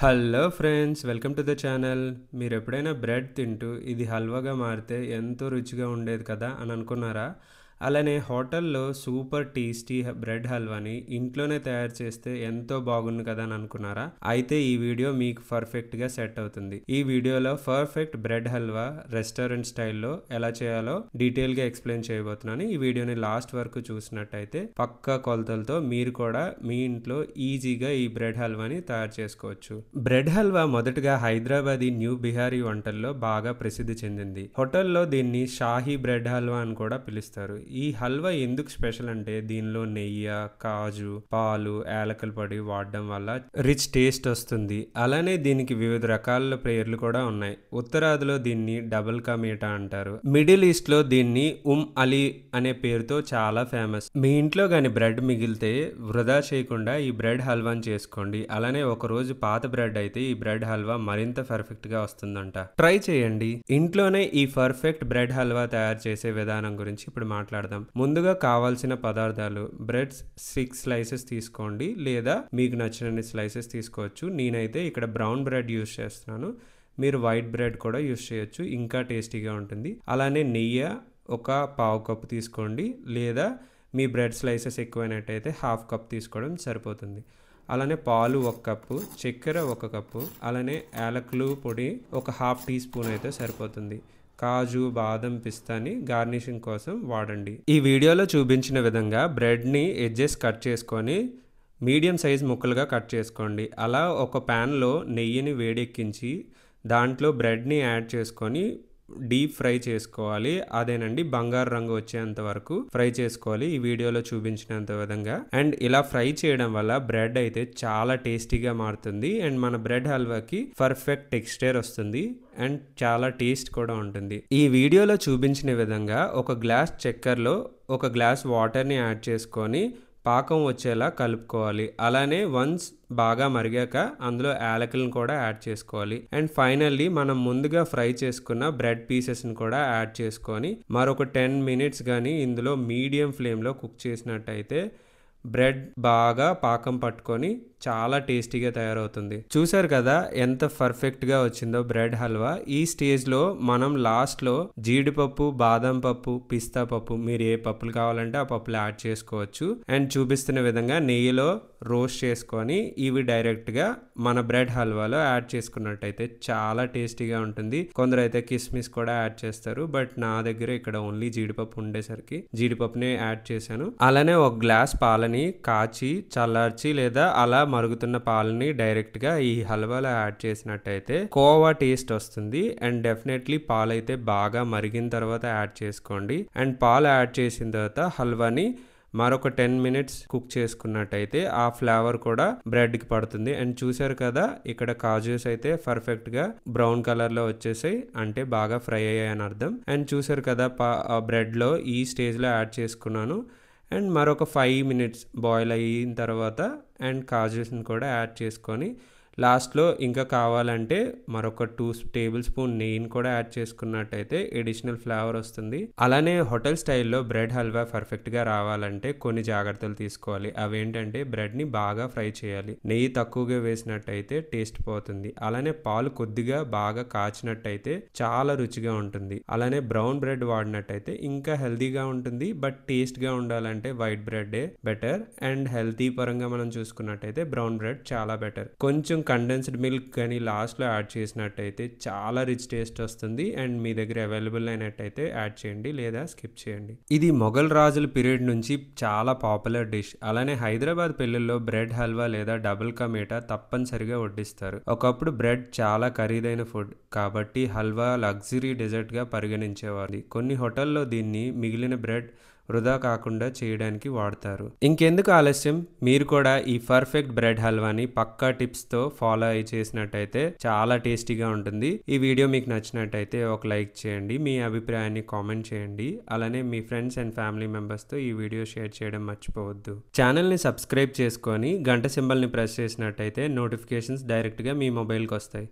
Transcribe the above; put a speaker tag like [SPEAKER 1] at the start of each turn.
[SPEAKER 1] Hello friends, welcome to the channel. మీరు ఎప్పుడైనా bread తింటూ ఇది హల్వాగా మారితే ఎంతో రుచిగా ఉండేది కదా అని అనుకున్నారా? అలానే హోటల్లో సూపర్ టేస్టీ బ్రెడ్ హల్వాని ఇంట్లోనే తయారు చేస్తే ఎంతో బాగుంది కదా అని అనుకున్నారా? అయితే ఈ వీడియో మీకు పర్ఫెక్ట్గా సెట్ అవుతుంది. ఈ వీడియోలో పర్ఫెక్ట్ బ్రెడ్ హల్వా రెస్టారెంట్ స్టైల్లో ఎలా చేయాలో డీటెయిల్గా ఎక్స్ప్లెయిన్ చేయబోతున్నాను. ఈ వీడియోని లాస్ట్ వరకు చూసినట్టయితే పక్కా కొలతలతో మీరు కూడా మీ ఇంట్లో ఈజీగా ఈ బ్రెడ్ హల్వాని తయారు చేసుకోవచ్చు. బ్రెడ్ హల్వా మొదటగా హైదరాబాదీ న్యూ బిహారీ వంటల్లో బాగా ప్రసిద్ధి చెందింది. హోటల్లో దీన్ని షాహీ బ్రెడ్ హల్వా అని కూడా పిలుస్తారు. ఈ హల్వా ఎందుకు స్పెషల్ అంటే దీనిలో నెయ్యి, కాజు, పాలు, యాలకుల పొడి వాడడం వల్ల రిచ్ టేస్ట్ వస్తుంది. అలానే దీనికి వివిధ రకాల పేర్లు కూడా ఉన్నాయి. ఉత్తరాదిలో దీన్ని డబుల్ కా మీఠా అంటారు. మిడిల్ ఈస్ట్ లో దీన్ని అలీ అనే పేరుతో చాలా ఫేమస్. మీ ఇంట్లో గాని బ్రెడ్ మిగిలితే వృధా చేయకుండా ఈ బ్రెడ్ హల్వాని చేసుకోండి. అలానే ఒక రోజు పాత బ్రెడ్ అయితే ఈ బ్రెడ్ హల్వా మరింత పర్ఫెక్ట్ గా వస్తుందంట. ట్రై చేయండి. ఇంట్లోనే ఈ పర్ఫెక్ట్ బ్రెడ్ హల్వా తయారు చేసే విధానం గురించి ఇప్పుడు మాట్లాడదాం. ముందుగా కావాల్సిన పదార్థాలు: బ్రెడ్ 6 స్లైసెస్ తీసుకోండి, లేదా మీకు నచ్చినన్ని స్లైసెస్ తీసుకోవచ్చు. నేనైతే ఇక్కడ బ్రౌన్ బ్రెడ్ యూస్ చేస్తున్నాను. మీరు వైట్ బ్రెడ్ కూడా యూస్ చేయొచ్చు, ఇంకా టేస్టీగా ఉంటుంది. అలానే నెయ్యి ఒక పావు కప్పు తీసుకోండి, లేదా మీ బ్రెడ్ స్లైసెస్ ఎక్కువైనట్టయితే హాఫ్ కప్ తీసుకోవడం సరిపోతుంది. అలానే పాలు 1 కప్పు, చక్కెర 1 కప్పు, అలానే యాలకులు పొడి ఒక హాఫ్ టీ స్పూన్ అయితే సరిపోతుంది. కాజు, బాదం, పిస్తాని గార్నిషింగ్ కోసం వాడండి. ఈ వీడియోలో చూపించిన విధంగా బ్రెడ్ని ఎడ్జెస్ కట్ చేసుకొని మీడియం సైజ్ ముక్కలుగా కట్ చేసుకోండి. అలా ఒక ప్యాన్లో నెయ్యిని వేడెక్కించి దాంట్లో బ్రెడ్ని యాడ్ చేసుకొని డీప్ ఫ్రై చేసుకోవాలి. అదేనండి, బంగారు రంగు వచ్చేంత వరకు ఫ్రై చేసుకోవాలి ఈ వీడియోలో చూపించినంత విధంగా. అండ్ ఇలా ఫ్రై చేయడం వల్ల బ్రెడ్ అయితే చాలా టేస్టీగా మారుతుంది. అండ్ మన బ్రెడ్ హల్వాకి పర్ఫెక్ట్ టెక్స్చర్ వస్తుంది అండ్ చాలా టేస్ట్ కూడా ఉంటుంది. ఈ వీడియోలో చూపించిన విధంగా ఒక గ్లాస్ చక్కెరలో 1 గ్లాస్ వాటర్ని యాడ్ చేసుకొని పాకం వచ్చేలా కలుపుకోవాలి. అలానే వన్స్ బాగా మరిగాక అందులో యాలకులను కూడా యాడ్ చేసుకోవాలి. అండ్ ఫైనల్లీ మనం ముందుగా ఫ్రై చేసుకున్న బ్రెడ్ పీసెస్ని కూడా యాడ్ చేసుకొని మరొక 10 మినిట్స్ కానీ ఇందులో మీడియం ఫ్లేమ్లో కుక్ చేసినట్టయితే బ్రెడ్ బాగా పాకం పట్టుకొని చాలా టేస్టీగా తయారవుతుంది. చూసారు కదా ఎంత పర్ఫెక్ట్గా వచ్చిందో బ్రెడ్ హల్వా. ఈ స్టేజ్లో మనం లాస్ట్లో జీడిపప్పు, బాదం పప్పు, పిస్తా పప్పు, మీరు ఏ పప్పులు కావాలంటే ఆ పప్పులు యాడ్ చేసుకోవచ్చు. అండ్ చూపిస్తున్న విధంగా నెయ్యిలో రోస్ట్ చేసుకొని ఇవి డైరెక్ట్గా మన బ్రెడ్ హల్వాలో యాడ్ చేసుకున్నట్టయితే చాలా టేస్టీగా ఉంటుంది. కొందరు అయితే కిస్మిస్ కూడా యాడ్ చేస్తారు, బట్ నా దగ్గర ఇక్కడ ఓన్లీ జీడిపప్పు ఉండేసరికి జీడిపప్పునే యాడ్ చేశాను. అలానే 1 గ్లాస్ పాలని కాచి చల్లార్చి లేదా అలా మరుగుతున్న పాలని డైరెక్ట్ గా ఈ హల్వాలో యాడ్ చేసినట్టయితే కోవా టేస్ట్ వస్తుంది. అండ్ డెఫినెట్లీ పాలు అయితే బాగా మరిగిన తర్వాత యాడ్ చేసుకోండి. అండ్ పాలు యాడ్ చేసిన తర్వాత హల్వాని మరొక 10 మినిట్స్ కుక్ చేసుకున్నట్టయితే ఆ ఫ్లేవర్ కూడా బ్రెడ్ కి పడుతుంది. అండ్ చూసారు కదా ఇక్కడ కాజూస్ అయితే పర్ఫెక్ట్ గా బ్రౌన్ కలర్ లో వచ్చేసాయి, అంటే బాగా ఫ్రై అయ్యాయని అర్థం. అండ్ చూసారు కదా బ్రెడ్ లో ఈ స్టేజ్ లో యాడ్ చేసుకున్నాను. అండ్ మరొక 5 మినిట్స్ బాయిల్ అయిన తర్వాత అండ్ కాజూస్ని కూడా యాడ్ చేసుకొని లాస్ట్లో ఇంకా కావాలంటే మరొక 2 టేబుల్ స్పూన్ నెయ్యిని కూడా యాడ్ చేసుకున్నట్టయితే ఎడిషనల్ ఫ్లేవర్ వస్తుంది. అలానే హోటల్ స్టైల్లో బ్రెడ్ హల్వా పర్ఫెక్ట్గా రావాలంటే కొన్ని జాగ్రత్తలు తీసుకోవాలి. అవేంటంటే బ్రెడ్ని బాగా ఫ్రై చేయాలి. నెయ్యి తక్కువగా వేసినట్టయితే టేస్ట్ పోతుంది. అలానే పాలు కొద్దిగా బాగా కాచినట్టయితే చాలా రుచిగా ఉంటుంది. అలానే బ్రౌన్ బ్రెడ్ వాడినట్టయితే ఇంకా హెల్తీగా ఉంటుంది, బట్ టేస్ట్గా ఉండాలంటే వైట్ బ్రెడ్డే బెటర్. అండ్ హెల్తీ పరంగా మనం చూసుకున్నట్టయితే బ్రౌన్ బ్రెడ్ చాలా బెటర్. కొంచెం కండెన్స్డ్ మిల్క్ కానీ లాస్ట్లో యాడ్ చేసినట్టయితే చాలా రిచ్ టేస్ట్ వస్తుంది. అండ్ మీ దగ్గర అవైలబుల్ అయినట్టయితే యాడ్ చేయండి, లేదా స్కిప్ చేయండి. ఇది మొఘల్ రాజుల పీరియడ్ నుంచి చాలా పాపులర్ డిష్. అలానే హైదరాబాద్ పెళ్లిల్లో బ్రెడ్ హల్వా లేదా డబుల్ కా మీఠా తప్పనిసరిగా వడ్డిస్తారు. ఒకప్పుడు బ్రెడ్ చాలా ఖరీదైన ఫుడ్ కాబట్టి హల్వా లగ్జరీ డెజర్ట్ గా పరిగణించేవారు. కొన్ని హోటల్లో దీన్ని మిగిలిన బ్రెడ్ వృధా కాకుండా చేయడానికి వాడతారు. ఇంకెందుకు ఆలస్యం, మీరు కూడా ఈ పర్ఫెక్ట్ బ్రెడ్ హల్వాని పక్కా టిప్స్ తో ఫాలో అయి చేసినట్టయితే చాలా టేస్టీగా ఉంటుంది. ఈ వీడియో మీకు నచ్చినట్టయితే ఒక లైక్ చేయండి, మీ అభిప్రాయాన్ని కామెంట్ చేయండి. అలానే మీ ఫ్రెండ్స్ అండ్ ఫ్యామిలీ మెంబర్స్ తో ఈ వీడియో షేర్ చేయడం మర్చిపోవద్దు. ఛానల్ ని సబ్స్క్రైబ్ చేసుకొని గంట సింబల్ ని ప్రెస్ చేసినట్టయితే నోటిఫికేషన్స్ డైరెక్ట్ గా మీ మొబైల్ కి వస్తాయి.